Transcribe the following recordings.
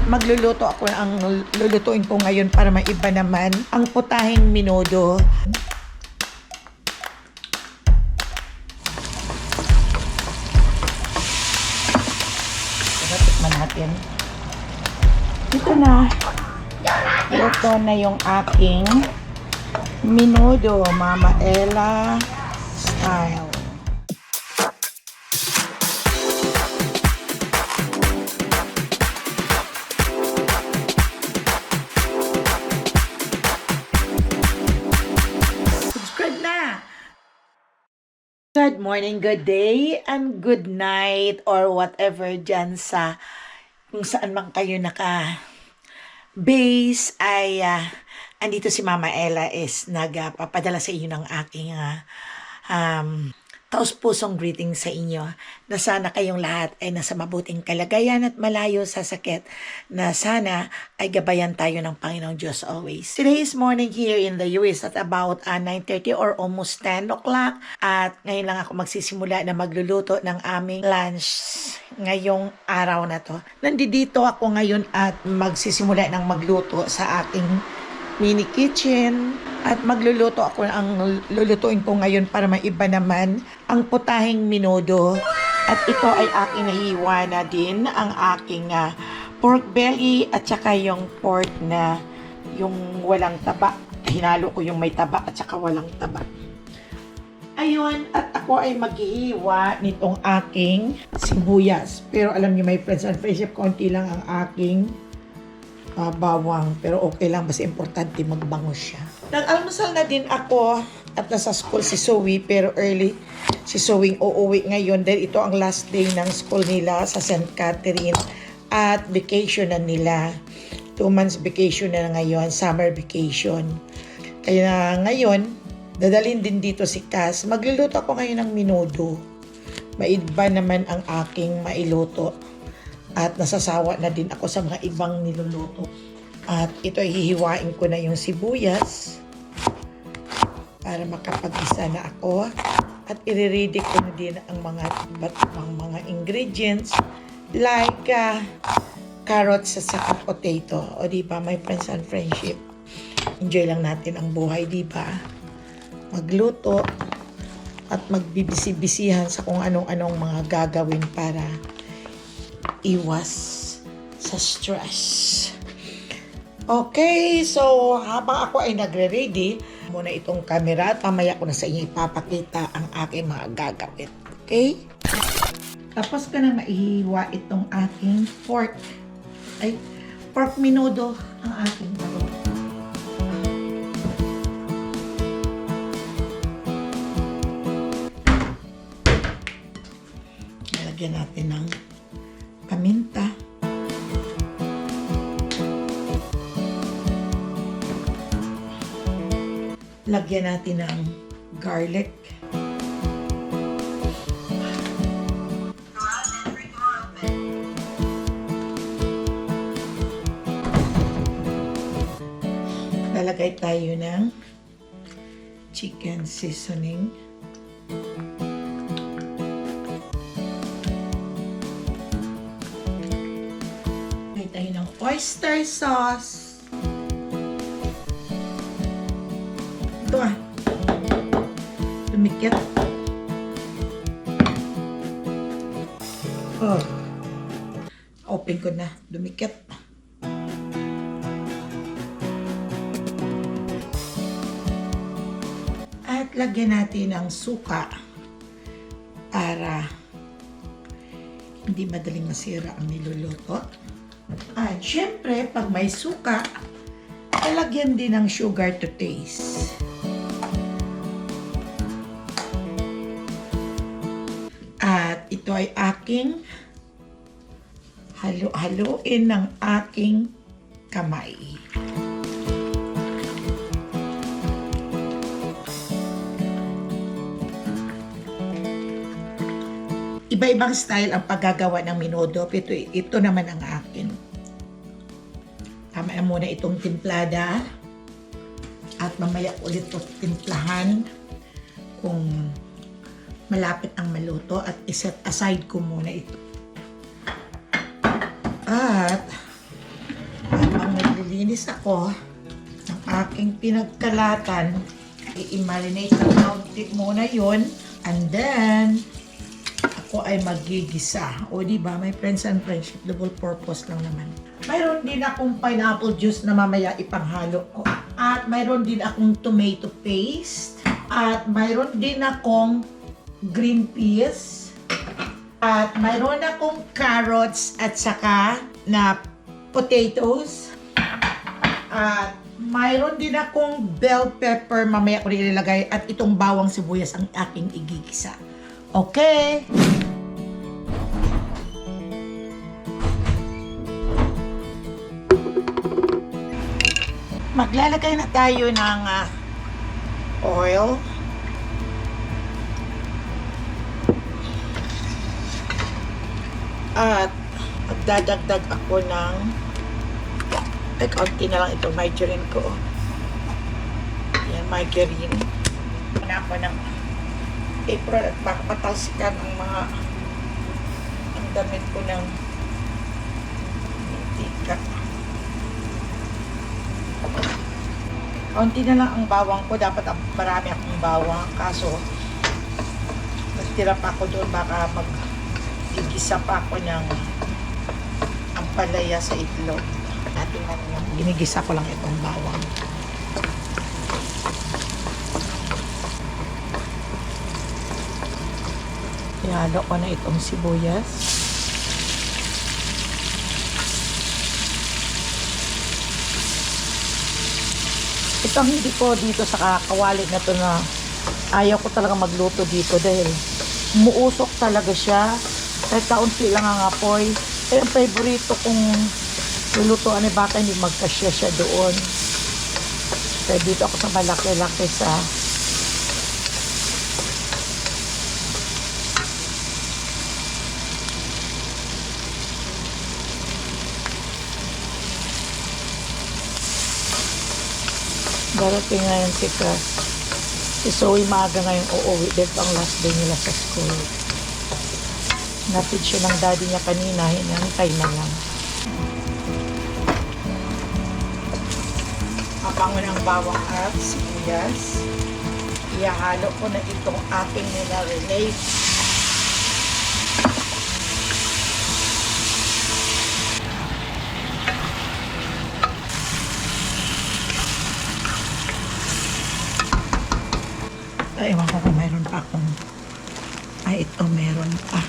At magluluto ako, ang lulutuin ko ngayon para maiba naman, ang putahing menudo. Tikman natin. Ito na. Ito na yung aking menudo, Mama Ella style. Subscribe na! Good morning, good day, and good night, or whatever dyan sa kung saan man kayo naka-base ay andito si Mama Ella is nagpapadala sa inyo ng aking taus-pusong greeting sa inyo na sana kayong lahat ay nasa mabuting kalagayan at malayo sa sakit, na sana ay gabayan tayo ng Panginoong Diyos always. Today's morning here in the US at about 9:30 or almost 10 o'clock, at ngayon lang ako magsisimula na magluluto ng aming lunch ngayong araw na to. Nandito ako ngayon at magsisimula ng magluto sa aking mini kitchen, at magluluto ako, ang lulutuin ko ngayon para maiba naman, ang putahing menudo. At ito ay aking nahiwa na din ang aking pork belly at saka yung pork na yung walang taba. Hinalo ko yung may taba at saka walang taba. Ayun, at ako ay maghihiwa nitong aking sibuyas. Pero alam niyo, my friends and friendship, konti lang ang aking bawang, pero okay lang, basta importante magbango siya. Nag-almusal na din ako at nasa school si Zoe, pero early si Zoe uuwi ngayon dahil ito ang last day ng school nila sa St. Catherine at vacation na nila. 2 months vacation na ngayon, summer vacation. Kaya ngayon, dadalhin din dito si Cass. Magluluto ako ngayon ng menudo. Maiba naman ang aking mailuto. At nasasawa na din ako sa mga ibang niluluto. At ito ay hihiwain ko na yung sibuyas para makapag-isa na ako. At i-ready ko na din ang mga ingredients like carrots at saka potato. O diba, my friends and friendship, enjoy lang natin ang buhay, diba? Magluto at magbibisi-bisihan sa kung anong-anong mga gagawin para iwas sa stress. Okay, so habang ako ay nagre-ready, muna itong camera at mamaya ko na sa inyo ipapakita ang aking mga gagawin. Okay? Tapos ko na maihiwa itong aking pork menudo ang aking gagawin. Lalagyan natin ng paminta. Lagyan natin ng garlic. Lalagay tayo ng chicken seasoning. Tayo ng oyster sauce. Ito lumikit. Open ko na. Lumikit. At lagyan natin ng suka para hindi madaling masira ang niluluto. At syempre, pag may suka, lalagyan din ng sugar to taste. At ito ay aking halo-haloin ng aking kamay. Iba-ibang style ang paggagawa ng menudo. Ito naman ang akin. Tama na muna itong timplada. At mamaya ulit ito timplahan kung malapit ang maluto. At iset aside ko muna ito. At Ginigisa ko ang aking pinagkalatan. I-marinate ng kaunti muna yun. And then, ako ay magigisa. O diba, may friends and friendship, double purpose lang naman. Mayroon din akong pineapple juice na mamaya ipanghalo ko. At mayroon din akong tomato paste. At mayroon din akong green peas. At mayroon akong carrots at saka na potatoes. At mayroon din akong bell pepper, mamaya ko ilalagay, at itong bawang sibuyas ang aking igigisa. Okay? Maglalagay na tayo ng oil. At magdadagdag ako ng kaunti na lang ito, margarine ko. Yan, margarine. Muna ako ng apron at baka patalsikan ang damit ko ng mantika. Kaunti na lang ang bawang ko. Dapat marami akong bawang. Kaso, nagtira pa ako doon. Baka mag-igisa pa ako ng ampalaya sa itlog. Natin lang yung ginigisa ko lang itong bawang. Ihalo ko na itong sibuyas. Itong hindi ko dito sa kawali na to na ayaw ko talaga magluto dito dahil umuusok talaga siya. Kahit kaunti lang ang apoy. Kaya ang favorito kong lulutuan ni baka hindi magkasya siya doon. Kaya dito ako sa malaki-laki sa darating ngayon si Zoe maaga ngayon uuwi dahil ang last day nila sa school. Napid siya ng daddy niya kanina, hinantay na lang. Mabango ng bawang at sibuyas. Ihahalo ko na itong aking nilarinate. Ewan ko kung mayroon pa akong ito meron pa.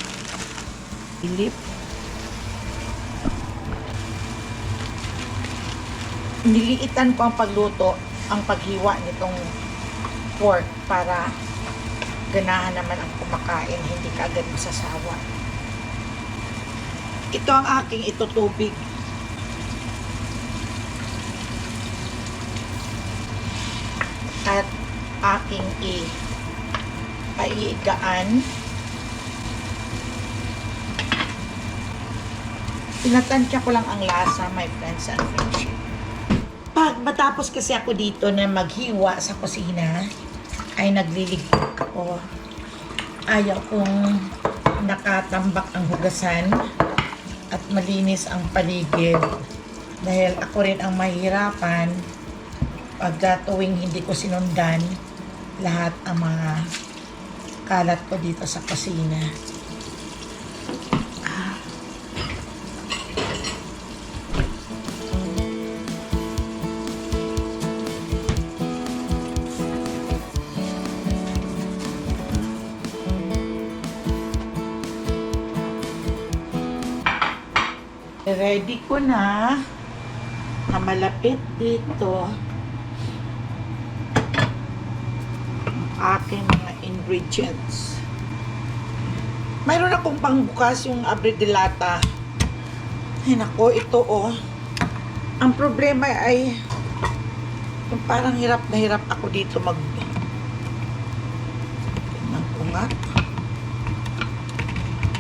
Ilip. Niliitan ko ang pagluto, ang paghiwa nitong pork para ganahan naman ang kumakain, hindi ka agad masasawa. Ito ang aking itutubig. At aking paigaan. Tinatansya ko lang ang lasa, my friends and friendship. Pag matapos kasi ako dito na maghiwa sa kusina, ay nagliligpit ako. Ayaw kong nakatambak ang hugasan at malinis ang paligid. Dahil ako rin ang mahirapan pag tuwing hindi ko sinundan lahat ang mga kalat ko dito sa kusina. Ready ko na malapit dito aking mga ingredients. Mayroon akong pangbukas yung abre de lata. Ay nako, ito ang problema ay yung parang hirap na hirap ako dito mag-ungat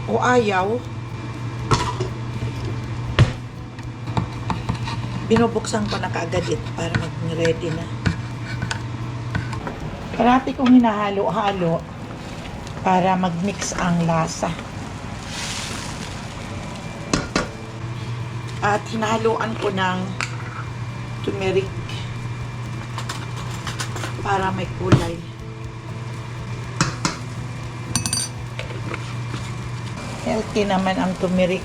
o ayaw. Binubuksan ko na kaagad ito para mag-ready na. Parati kong hinahalo-halo para mag-mix ang lasa. At hinahaluan ko ng turmeric para may kulay. Healthy naman ang turmeric.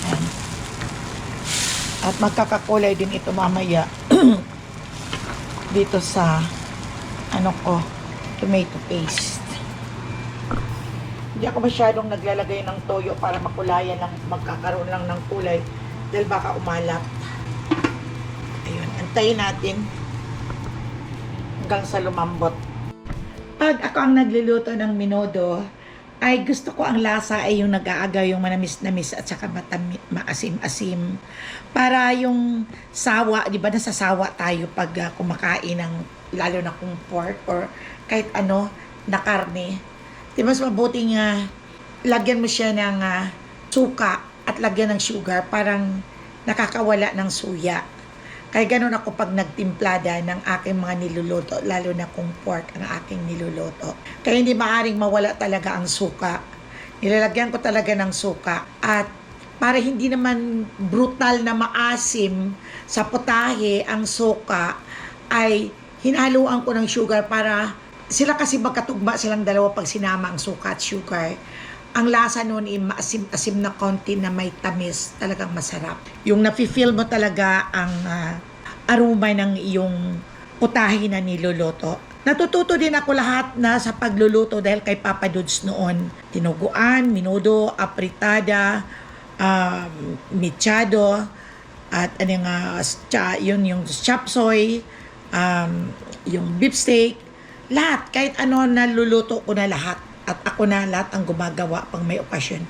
Yan. At magkakakulay din ito mamaya dito sa tomato paste. Hindi ako masyadong naglalagay ng toyo para makulayan lang, magkakaroon lang ng kulay dahil baka umalat. Ayun, antayin natin hanggang sa lumambot. Pag ako ang nagluluto ng menudo, ay gusto ko ang lasa ay yung nag-aagaw, yung manamis-namis at saka maasim-asim. Para yung sawa, di ba nasasawa tayo pag kumakain ng, lalo na kung pork or kahit ano na karne. Di ba mas mabuting lagyan mo siya ng suka at lagyan ng sugar, parang nakakawala ng suya. Kaya ganun ako pag nagtimplada ng aking mga niluluto, lalo na kung pork ang aking niluluto. Kaya hindi maaaring mawala talaga ang suka. Nilalagyan ko talaga ng suka. At para hindi naman brutal na maasim sa potahe ang suka, ay hinaluan ko ng sugar para sila kasi magkatugma silang dalawa pag sinama ang suka at sugar. Ang lasa noon ay maasim-asim na konti na may tamis, talagang masarap. Yung nafe-feel mo talaga ang aroma ng iyong putahe na niluluto. Natututo din ako lahat na sa pagluluto dahil kay Papa Dudes noon. Tinuguan, menudo, apritada, mechado, at yun yung chop suey, yung beef steak, lahat, kahit ano naluluto ko na lahat. At ako na lahat ang gumagawa pang may okasyon.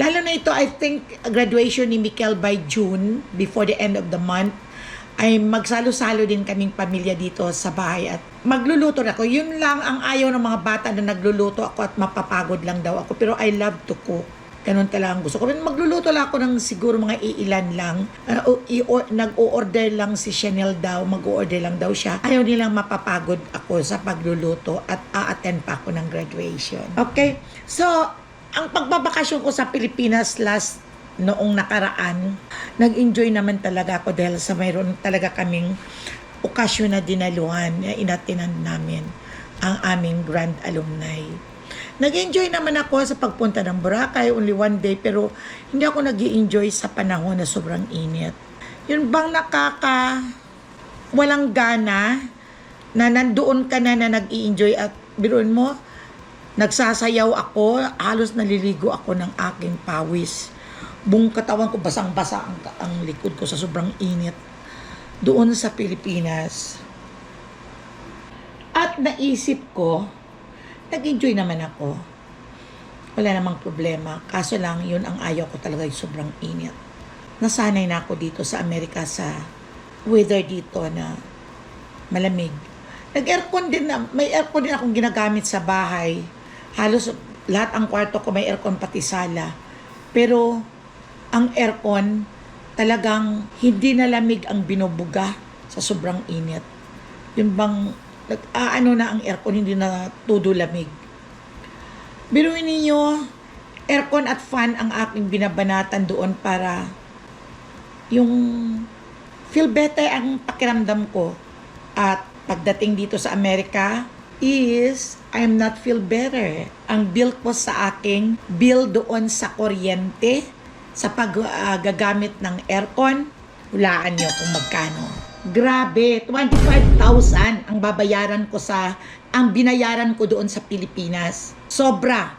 Lalo na ito, I think, graduation ni Mikel by June, before the end of the month, ay magsalo-salo din kaming pamilya dito sa bahay at magluluto na ako. Yun lang ang ayaw ng mga bata na nagluluto ako at mapapagod lang daw ako. Pero I love to cook. Ganun talaga ang gusto ko. Magluluto lang ako ng siguro mga iilan lang. Nag-o-order lang si Chanel daw. Mag-o-order lang daw siya. Ayaw nilang mapapagod ako sa pagluluto at a-attend pa ako ng graduation. Okay? So, ang pagbabakasyon ko sa Pilipinas noong nakaraan, nag-enjoy naman talaga ako dahil sa mayroon talaga kaming okasyon na dinaluhan na inatinan namin ang aming grand alumni. Nag-enjoy naman ako sa pagpunta ng Boracay, only one day, pero hindi ako nag-enjoy sa panahon na sobrang init. Yun bang walang gana na nandoon ka na nag-enjoy at biruin mo, nagsasayaw ako, halos naliligo ako ng aking pawis. Buong katawan ko basang-basa ang likod ko sa sobrang init doon sa Pilipinas. At naisip ko, nag-enjoy naman ako. Wala namang problema. Kaso lang, yun ang ayaw ko talaga, yung sobrang init. Nasanay na ako dito sa Amerika sa weather dito na malamig. Nag-aircon din may aircon din akong ginagamit sa bahay. Halos lahat ang kwarto ko may aircon pati sala. Pero ang aircon talagang hindi na lamig ang binubuga sa sobrang init. Yun bang na ang aircon, hindi na todo lamig. Biruin ninyo, aircon at fan ang aking binabanatan doon para yung feel better ang pakiramdam ko. At pagdating dito sa Amerika is I'm not feel better. Ang bill ko sa aking bill doon sa kuryente, sa paggagamit ng aircon, hulaan nyo kung magkano. Grabe, 25,000 ang binayaran ko doon sa Pilipinas. Sobra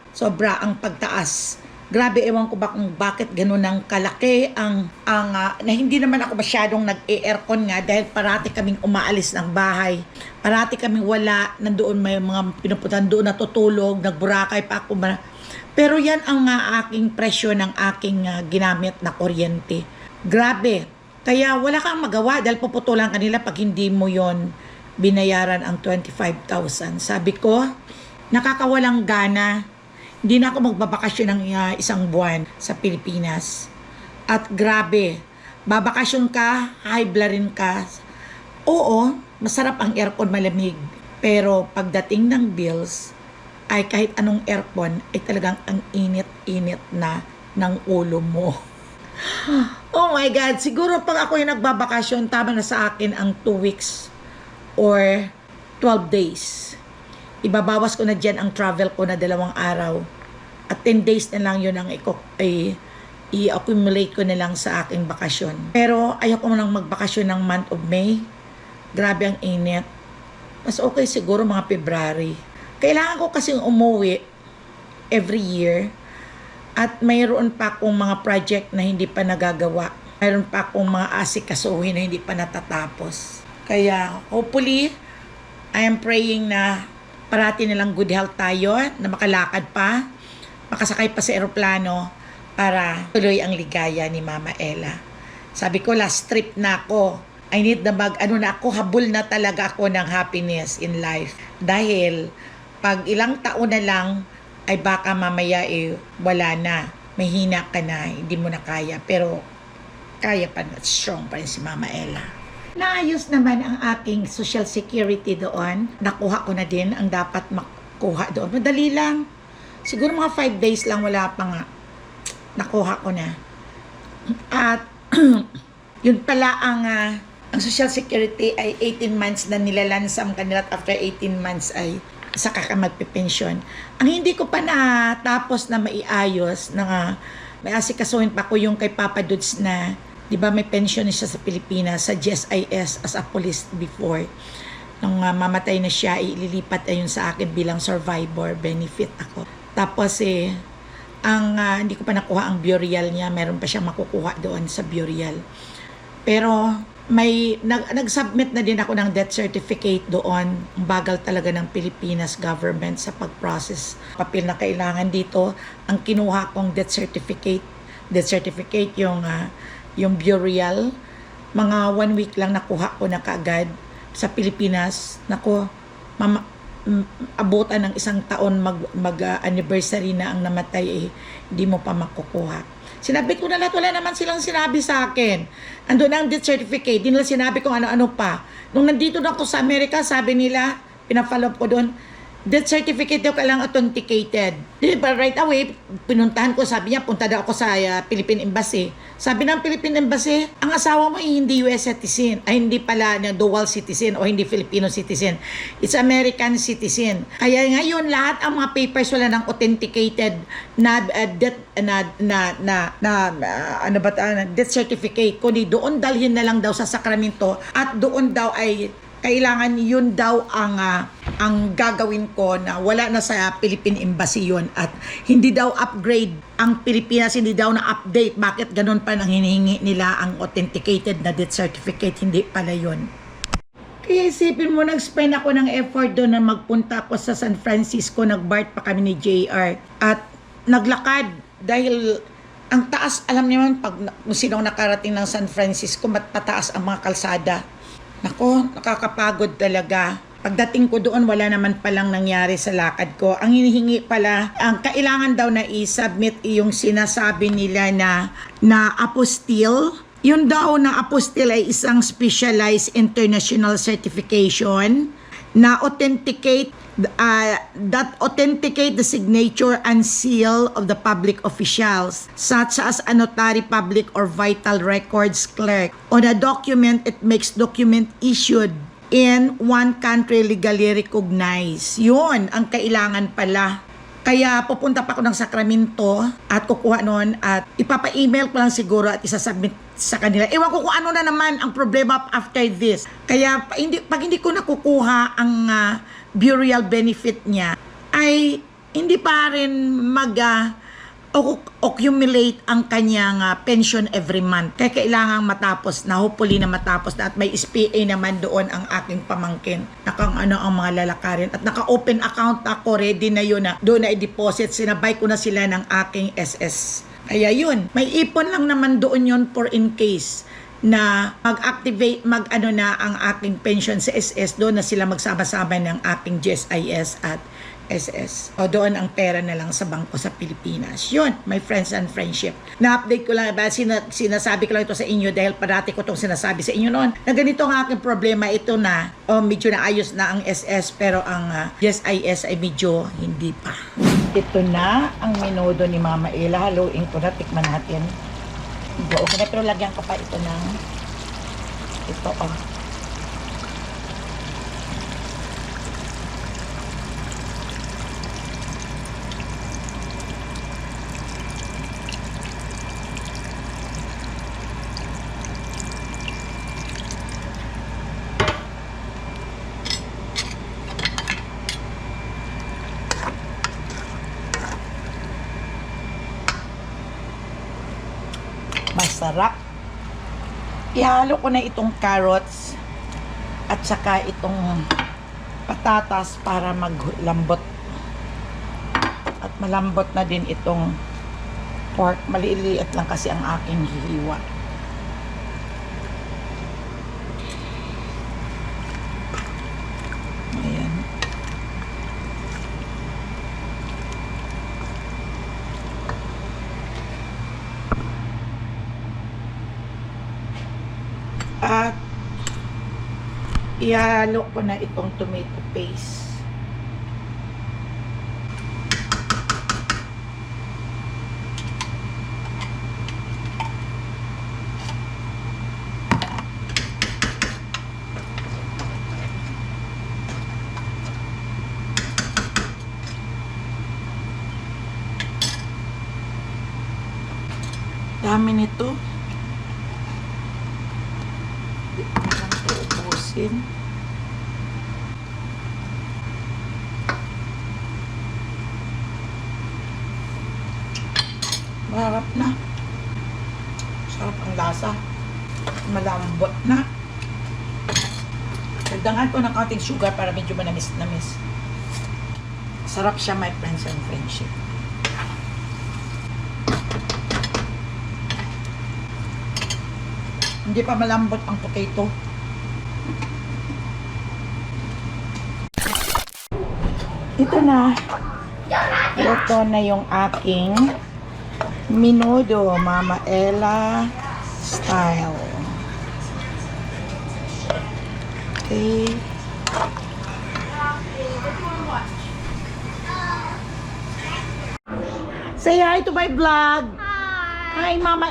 ang pagtaas. Grabe, ewan ko ba kung bakit ganun ang kalaki na hindi naman ako masyadong nag-aircon nga dahil parati kaming umaalis ng bahay. Parati kaming wala, nandoon may mga pinupuntahan doon natutulog, nagburakay pa ako. Pero yan ang aking presyo ng aking ginamit na kuryente. Grabe. Kaya wala kang magawa dahil puputulan kanila pag hindi mo yon binayaran ang 25,000. Sabi ko, nakakawalang gana. Hindi na ako magbabakasyon ng isang buwan sa Pilipinas. At grabe, babakasyon ka, high-bloodin ka. Oo, masarap ang aircon, malamig. Pero pagdating ng bills, ay kahit anong aircon, ay talagang ang init-init na ng ulo mo. Oh my God, siguro pag ako yung nagbabakasyon, tama na sa akin ang 2 weeks or 12 days. Ibabawas ko na dyan ang travel ko na 2 araw. At 10 days na lang yun ang i-accumulate ko na lang sa aking bakasyon. Pero ayoko nang magbakasyon ng month of May. Grabe ang init. Mas okay siguro mga February. Kailangan ko kasing umuwi every year. At mayroon pa akong mga project na hindi pa nagagawa. Mayroon pa akong mga asikasuhin na hindi pa natatapos. Kaya hopefully, I am praying na parati nilang good health tayo, na makalakad pa, makasakay pa sa eroplano para tuloy ang ligaya ni Mama Ella. Sabi ko, last trip na ako. I need na habol na talaga ako ng happiness in life. Dahil pag ilang taon na lang, ay baka mamaya wala na. May hina ka na, hindi mo na kaya. Pero kaya pa na, strong pa rin si Mama Ella. Naayos naman ang aking social security doon. Nakuha ko na din ang dapat makuha doon. Madali lang. Siguro mga 5 days lang, wala pa nga. Nakuha ko na. At yun pala ang social security ay 18 months na nilalansam kanila at after 18 months ay saka ka magpipensyon. Ang hindi ko pa natapos na maiayos na may asikasuhin pa ko yung kay Papa Dudes na, di ba may pension siya sa Pilipinas sa GSIS as a police before. Nung mamatay na siya, ililipat ayun sa akin bilang survivor benefit ako. Tapos hindi ko pa nakuha ang burial niya. Meron pa siyang makukuha doon sa burial. Pero nag-submit na din ako ng death certificate doon. Ang bagal talaga ng Pilipinas government sa pag-process. Papel na kailangan dito, ang kinuha kong death certificate yung burial, mga 1 week lang nakuha ko na kaagad sa Pilipinas. Nako, abutan ng 1 taon mag-anniversary na ang namatay, hindi mo pa makukuha. Sinabi ko na lahat, wala naman silang sinabi sa akin. Andun ang death certificate, di nila sinabi kung ano-ano pa. Nung nandito na ako sa Amerika, sabi nila, pina-follow ko doon, death certificate daw kailangan authenticated. Diba, right away, pinuntahan ko, sabi niya, punta daw ako sa Philippine Embassy. Sabi ng Philippine Embassy, ang asawa mo ay hindi US citizen, ay hindi pala na dual citizen o hindi Filipino citizen. It's American citizen. Kaya ngayon, lahat ang mga papers wala ng authenticated na death certificate. Kundi doon dalhin na lang daw sa Sacramento at doon daw ay kailangan yun daw ang gagawin ko na wala na sa Philippine Embassy yun at hindi daw upgrade ang Pilipinas, hindi daw na update. Bakit ganun pa nang hinihingi nila ang authenticated na death certificate? Hindi pala yun. Kaya isipin mo, nag-spend ako ng effort doon na magpunta ako sa San Francisco, nag-BART pa kami ni JR at naglakad dahil ang taas, alam niyo man, pag sino nakarating ng San Francisco, mataas ang mga kalsada. Nako, nakakapagod talaga. Pagdating ko doon, wala naman palang nangyari sa lakad ko. Ang hinihingi pala, ang kailangan daw na i-submit yung sinasabi nila na apostille. Yun daw na apostille ay isang specialized international certification na authenticate the signature and seal of the public officials, such as a notary public or vital records clerk. On a document, it makes document issued in one country legally recognized. Yun ang kailangan pala. Kaya pupunta pa ako ng Sacramento at kukuha noon at ipapa-email ko lang siguro at isasubmit sa kanila. Ewan ko kung ano na naman ang problema after this. Kaya pag hindi ko nakukuha ang burial benefit niya, ay hindi pa rin accumulate ang kanyang pension every month. Kaya kailangan matapos na, hopefully na matapos na, at may SPA naman doon ang aking pamangkin. Ang mga lalakarin. At naka-open account ako, ready na yun na doon na i-deposit. Sinabay ko na sila ng aking SS. Kaya yun, may ipon lang naman doon yun for in case na mag-activate, na ang aking pension sa SS, doon na sila magsama-sama ng aking GSIS at SS. O doon ang pera na lang sa bangko sa Pilipinas. Yun, my friends and friendship. Na-update ko lang, sinasabi ko lang ito sa inyo dahil parati ko itong sinasabi sa inyo noon na ganito ang aking problema. Ito na, medyo naayos na ang SS pero ang GSIS ay medyo hindi pa. Ito na ang menudo ni Mama Ella. Haluin ko na, tikman natin. Okay na, pero lagyan ko pa ito ng ito, oh. Masarap. Ihalo ko na itong carrots at saka itong patatas para maglambot. At malambot na din itong pork. Maliliit lang kasi ang aking hihiwa. Ayan. At ihalo ko na itong tomato paste. Dami nito. Ubusin. Marap na. Sarap ang lasa. Malambot na. Dagdagan ko ng kaunting sugar para medyo manamis-namis. Sarap siya, my friends and friendship. Hindi pa malambot ang potato. Ito na. Ito na yung aking menudo, Mama Ella style. Okay. Say hi to my vlog. Hi, Mama.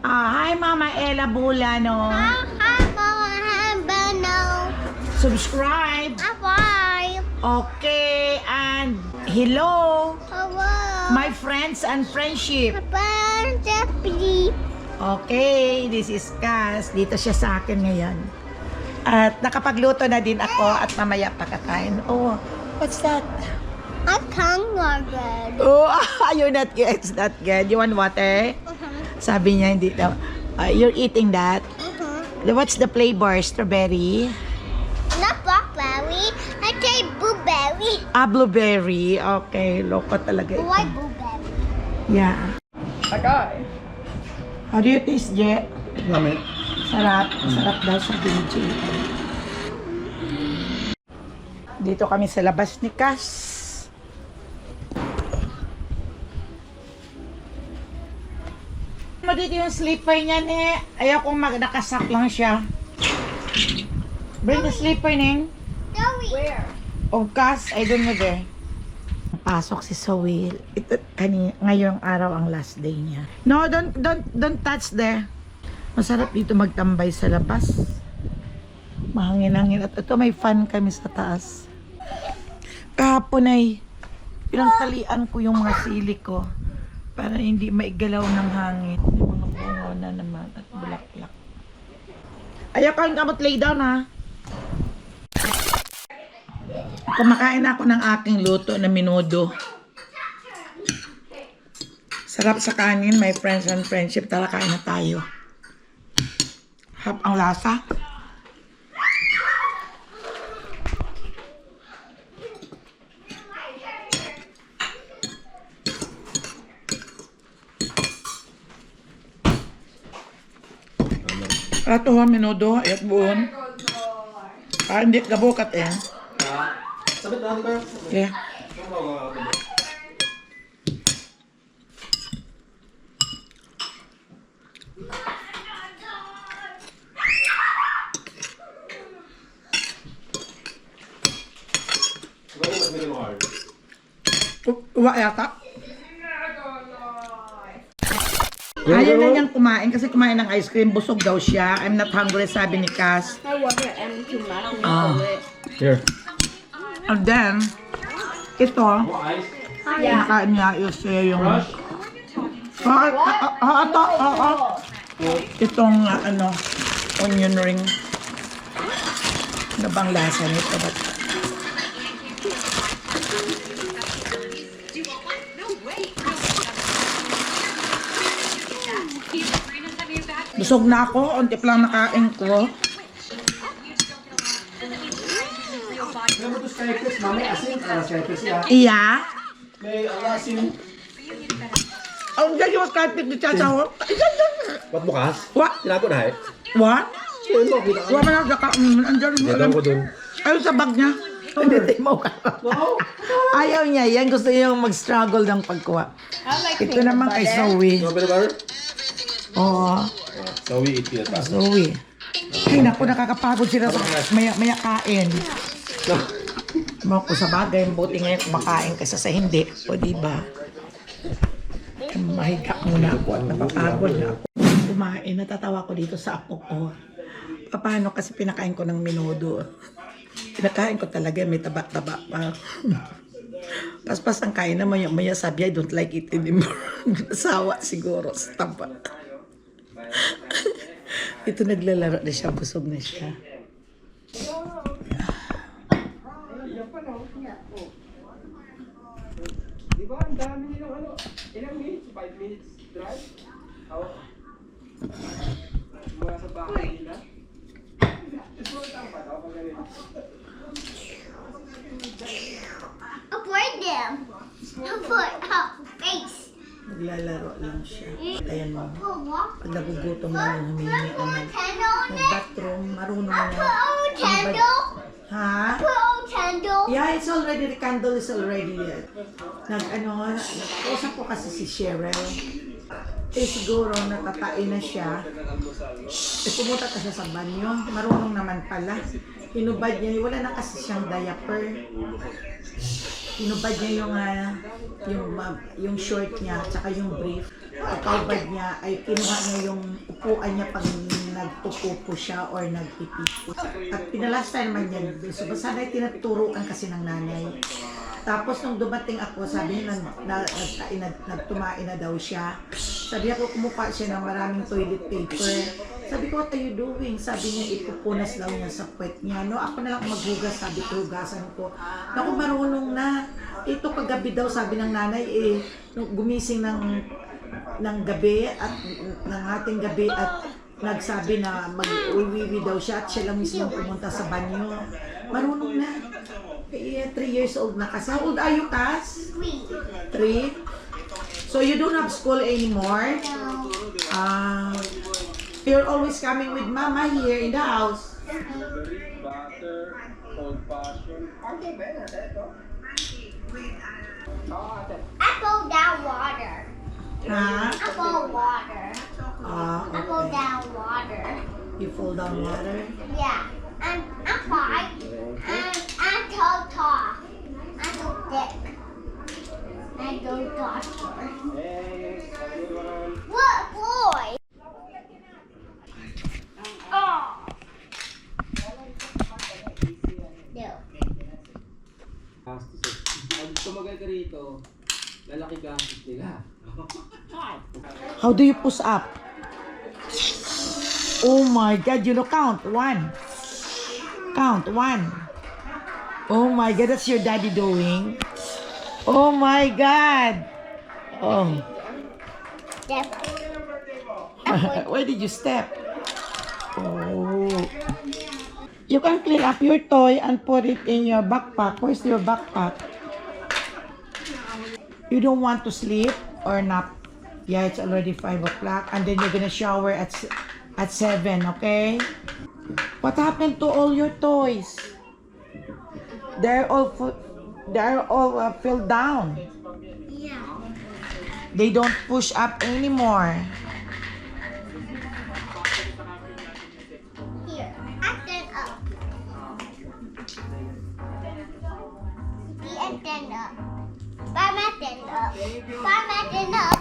Hi, Mama Ella Bulano. Hi, Mama Hambano. Subscribe. Bye. Okay, and hello, Hello. my friends and friendship. Bye, Jeffy. Okay, this is Cass. Dito siya sa akin ngayon. At nakapagluto na din ako at mamaya pakakain. Oh, what's that? I can't good. Oh, you're not good. It's not good. You want water? Sabi niya hindi daw. You're eating that? What's the flavor? Strawberry? Not blackberry. I say blueberry. Blueberry. Okay, loko talaga ito. Why blueberry? Yeah. Okay. How do you taste, Je? Lamig. Sarap. Sarap daw sa kimchi. Dito kami sa labas ni Cass. Dito yung slipper niya, ne. Ayaw kong nakasak lang siya. Bring the slipper, Ning. Where? Oh, Cass, I don't know there. Pasok si Sowil. Ito, ngayong araw ang last day niya. No, don't touch there. Masarap dito magtambay sa labas. Mahangin-hangin. At ito, may fan kami sa taas. Kahapon ay pinangtalian ko yung mga sili ko para hindi maigalaw ng hangin. Yung mga bungo na naman at bulaklak. Ayaw kang kamot lay down, ha? Kumakain ako ng aking luto na menudo. Sarap sa kanin, my friends and friendship. Tara, kain na tayo. Harap ang lasa. Ato ha, menudo, ayat buon. Hindi, gabukat eh. Sabit na ba? Yeah. Ayaw na niyang kumain kasi kumain ng ice cream. Busog daw siya. I'm not hungry, sabi ni Cass. I water and too much. Ah. Here. And then, ito, Ice. nakain niya is yung... Itong onion ring. Ano bang lasa nito? Ba't? Busog na ako. Unti pa lang nakain ko. Kaya mo to Skypes, mami, asin. Skypes siya. Iya. May asin. Ang dyan yung kapit ni Chachaw. Ba't bukas? What? Tinago na eh. What? Ayun mo, kita Wala na nagkaka. Andyan mo. Dito ko dun. Ayun sa bag niya. Hindi mo ka. Wow. Ayaw niya yan. Gusto niya yung mag-struggle ng pagkuha. Ito naman kay Zoe. You want peanut butter? Oo. So we eat peanut butter. Zoe. Ay, naku, nakakapagod sila sa maya kain. Mga ko sa bagay, buti ngayon kumakain kaysa sa hindi. O diba? Mahiga muna ako at napapagod na ako. Kumain, natatawa ko dito sa apo ko. Paano kasi pinakain ko ng minudo. Pinakain ko talaga, may taba-taba pa. Paspas ang kain na maya sabi, I don't like it anymore. Sawa siguro sa taba. Ito naglalaro na siya, busog na siya. Di ba, ang dami nilang ano? Ilang minutes? 5 minutes drive? Mula sa bahay nila? Avoid them. Avoid face. Naglalaro lang siya. Ayan mo. Put what? Pag nagugutom na yung humingi Put ng candle on it. bathroom, marunong na. Put old candle. Ha? Put old candle. Yeah, it's already, the candle is already nag-usap ko kasi si Cheryl. Eh siguro natatain na siya. Eh pumunta ka siya sa banyo. Marunong naman pala. Hinubad niya, wala na kasi siyang diaper. Hinubad niya yung short niya, tsaka yung brief. Pagkaubad niya, ay kinuha niya yung upuan niya pag nagpupupo siya or nagpipipo. At pinalasta naman niya. So, basta na tinuturuan kasi ng nanay. Tapos nung dumating ako, sabi niya, nagtumain na daw siya. Sabi ako, kumuha siya ng maraming toilet paper. Sabi ko, what are you doing? Sabi niya, ipupunas daw niya sa puwet niya. No, ako na lang maghugas, sabi ko, hugasan ko. Naku, marunong na. Ito kagabi daw, sabi ng nanay, nung gumising ng gabi at ng ating gabi at nagsabi na mag-uwiwi daw siya at siya lang mismo pumunta sa banyo. Marunong na. 3 years old na kasi. How old are you, Cass? 3. So you don't have school anymore? You're always coming with Mama here in the house. I fall down water. Ha? I fall water. I fall Okay. down water. You fall down water? Yeah. I'm 5. And I'm tall. I'm so thick. I go doctor. What boy? Oh. No. Pag tumagal ka rito, lalaki gastos nila. How do you push up? Oh my God, you know, count. 1. Count. 1. Oh my God, that's your daddy doing. Oh my God. Oh. Step. Where did you step? Oh. You can clean up your toy and put it in your backpack. Where's your backpack? You don't want to sleep or nap? Yeah, it's already 5 o'clock. And then you're gonna shower at 7, okay? What happened to all your toys? They're all filled down. Yeah. They don't push up anymore. Here. I stand up. And stand up. Bye, stand up. Bye, stand up.